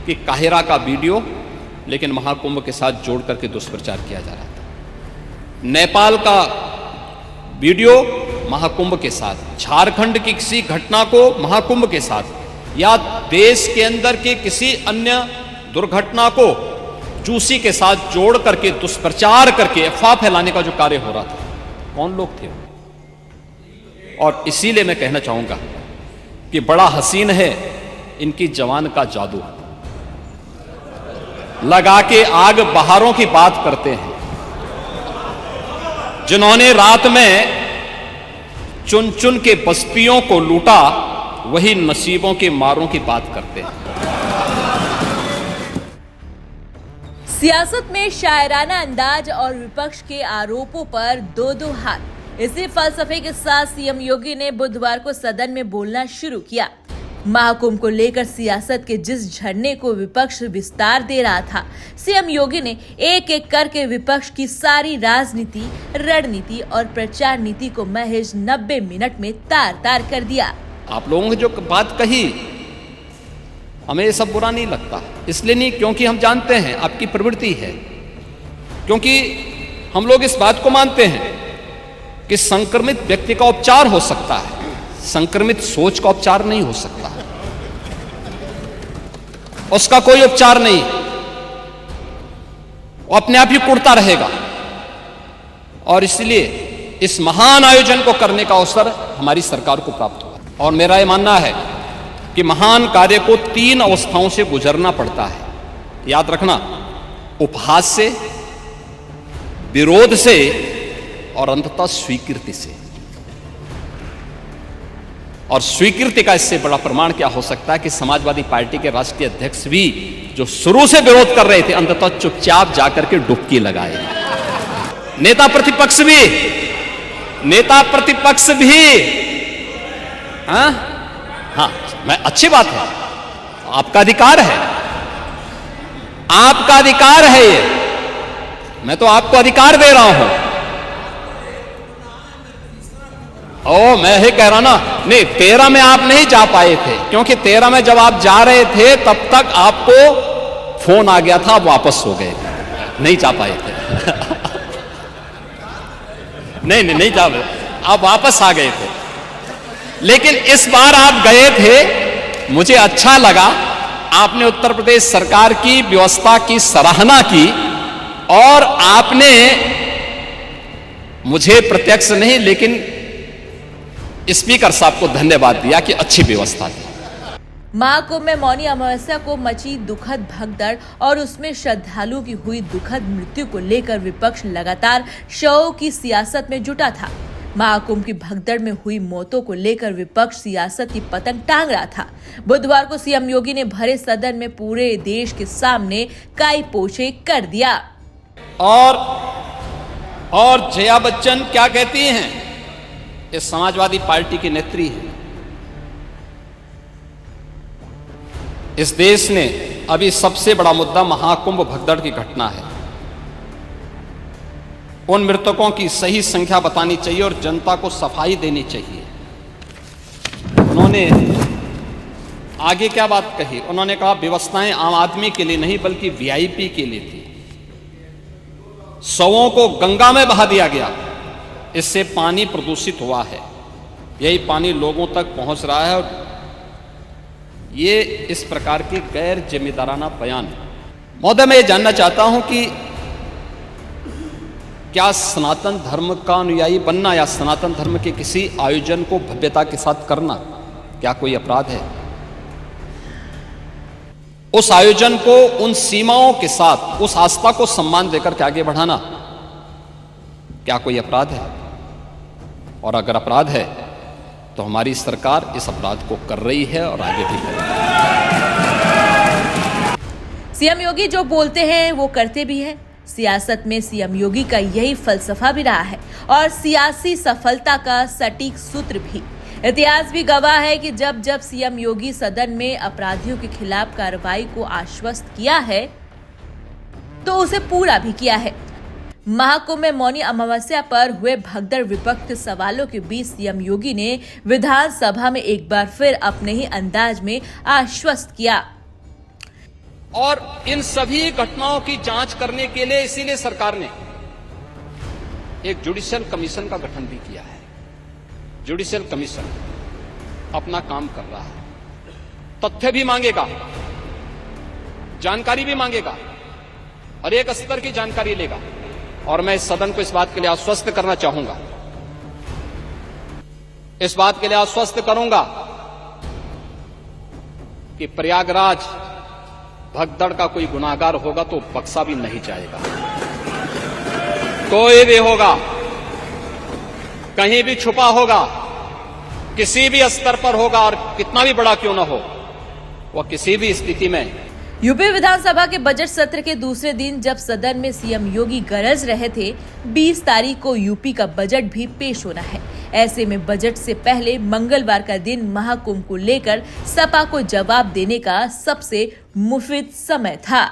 कि काहिरा का वीडियो लेकिन महाकुंभ के साथ जोड़ करके दुष्प्रचार किया जा रहा था। नेपाल का वीडियो महाकुंभ के साथ, झारखंड की किसी घटना को महाकुंभ के साथ, या देश के अंदर की किसी अन्य दुर्घटना को चूसी के साथ जोड़ करके दुष्प्रचार करके अफवाह फैलाने का जो कार्य हो रहा था, कौन लोग थे? और इसीलिए मैं कहना चाहूंगा कि बड़ा हसीन है इनकी जवान का जादू। लगा के आग बहारों की बात करते हैं, जिन्होंने रात में चुन चुन के बस्तियों को लूटा, वही नसीबों के मारों की बात करते हैं। सियासत में शायराना अंदाज और विपक्ष के आरोपों पर दो हाथ, इसी फलसफे के साथ सीएम योगी ने बुधवार को सदन में बोलना शुरू किया। महाकुंभ को लेकर सियासत के जिस झरने को विपक्ष विस्तार दे रहा था, सीएम योगी ने एक एक करके विपक्ष की सारी राजनीति, रणनीति और प्रचार नीति को महज 90 मिनट में तार-तार कर दिया। आप लोगों ने जो बात कही, हमें ये सब बुरा नहीं लगता, इसलिए नहीं क्योंकि हम जानते हैं आपकी प्रवृत्ति है, क्योंकि हम लोग इस बात को मानते हैं कि संक्रमित व्यक्ति का उपचार हो सकता है, संक्रमित सोच का उपचार नहीं हो सकता, उसका कोई उपचार नहीं, वो अपने आप ही कुड़ता रहेगा। और इसलिए इस महान आयोजन को करने का अवसर हमारी सरकार को प्राप्त हुआ। और मेरा यह मानना है कि महान कार्य को 3 अवस्थाओं से गुजरना पड़ता है, याद रखना, उपहास से, विरोध से और अंततः स्वीकृति से। और स्वीकृति का इससे बड़ा प्रमाण क्या हो सकता है कि समाजवादी पार्टी के राष्ट्रीय अध्यक्ष भी जो शुरू से विरोध कर रहे थे, अंततः चुपचाप जाकर के डुबकी लगाए। नेता प्रतिपक्ष भी हाँ, मैं अच्छी बात है, आपका अधिकार है, आपका अधिकार है ये, मैं तो आपको अधिकार दे रहा हूं। मैं ही कह रहा ना, नहीं 13 में आप नहीं जा पाए थे, क्योंकि 13 में जब आप जा रहे थे तब तक आपको फोन आ गया था, आप वापस हो गए, नहीं जा पाए थे। नहीं जा पाए, आप वापस आ गए थे। लेकिन इस बार आप गए थे, मुझे अच्छा लगा, आपने उत्तर प्रदेश सरकार की व्यवस्था की सराहना की और आपने मुझे प्रत्यक्ष नहीं लेकिन स्पीकर साहब को धन्यवाद दिया कि अच्छी व्यवस्था थी। महाकुंभ में मौनी अमावस्या को मची दुखद भगदड़ और उसमें श्रद्धालुओं की हुई दुखद मृत्यु को लेकर विपक्ष लगातार शवों की सियासत में जुटा था। महाकुंभ की भगदड़ में हुई मौतों को लेकर विपक्ष सियासत की पतंग टांग रहा था। बुधवार को सीएम योगी ने भरे सदन में पूरे देश के सामने काई पोछे कर दिया। और जया बच्चन क्या कहती हैं? ये समाजवादी पार्टी की नेत्री है। इस देश ने अभी सबसे बड़ा मुद्दा महाकुंभ भगदड़ की घटना है। उन मृतकों की सही संख्या बतानी चाहिए और जनता को सफाई देनी चाहिए। उन्होंने आगे क्या बात कही? उन्होंने कहा व्यवस्थाएं आम आदमी के लिए नहीं बल्कि वीआईपी के लिए थी। शवों को गंगा में बहा दिया गया, इससे पानी प्रदूषित हुआ है, यही पानी लोगों तक पहुंच रहा है। और ये इस प्रकार के गैर जिम्मेदाराना बयान। महोदय, मैं ये जानना चाहता हूं कि क्या सनातन धर्म का अनुयायी बनना या सनातन धर्म के किसी आयोजन को भव्यता के साथ करना क्या कोई अपराध है? उस आयोजन को उन सीमाओं के साथ, उस आस्था को सम्मान देकर के आगे बढ़ाना क्या कोई अपराध है? और अगर अपराध है तो हमारी सरकार इस अपराध को कर रही है और आगे भी करेगी। सीएम योगी जो बोलते हैं वो करते भी हैं। सियासत में सीएम योगी का यही फलसफा भी रहा है और सियासी सफलता का सटीक सूत्र भी। इतिहास भी गवाह है कि जब जब सीएम योगी सदन में अपराधियों के खिलाफ कार्रवाई को आश्वस्त किया है तो उसे पूरा भी किया है। महाकुंभ में मौनी अमावस्या पर हुए भगदड़ विपक्ष के सवालों के बीच सीएम योगी ने विधानसभा में एक बार फिर अपने ही अंदाज में आश्वस्त किया। और इन सभी घटनाओं की जांच करने के लिए इसीलिए सरकार ने एक जुडिशियल कमीशन का गठन भी किया है। जुडिशियल कमीशन अपना काम कर रहा है, तथ्य भी मांगेगा, जानकारी भी मांगेगा और एक स्तर की जानकारी लेगा। और मैं इस सदन को इस बात के लिए आश्वस्त करना चाहूंगा, इस बात के लिए आश्वस्त करूंगा कि प्रयागराज भगदड़ का कोई गुनाहगार होगा तो बख्शा भी नहीं जाएगा। कोई भी होगा, कहीं भी छुपा होगा, किसी भी स्तर पर होगा और कितना भी बड़ा क्यों ना हो, वह किसी भी स्थिति में। यूपी विधानसभा के बजट सत्र के दूसरे दिन जब सदन में सीएम योगी गरज रहे थे, 20 तारीख को यूपी का बजट भी पेश होना है। ऐसे में बजट से पहले मंगलवार का दिन महाकुंभ को लेकर सपा को जवाब देने का सबसे मुफीद समय था।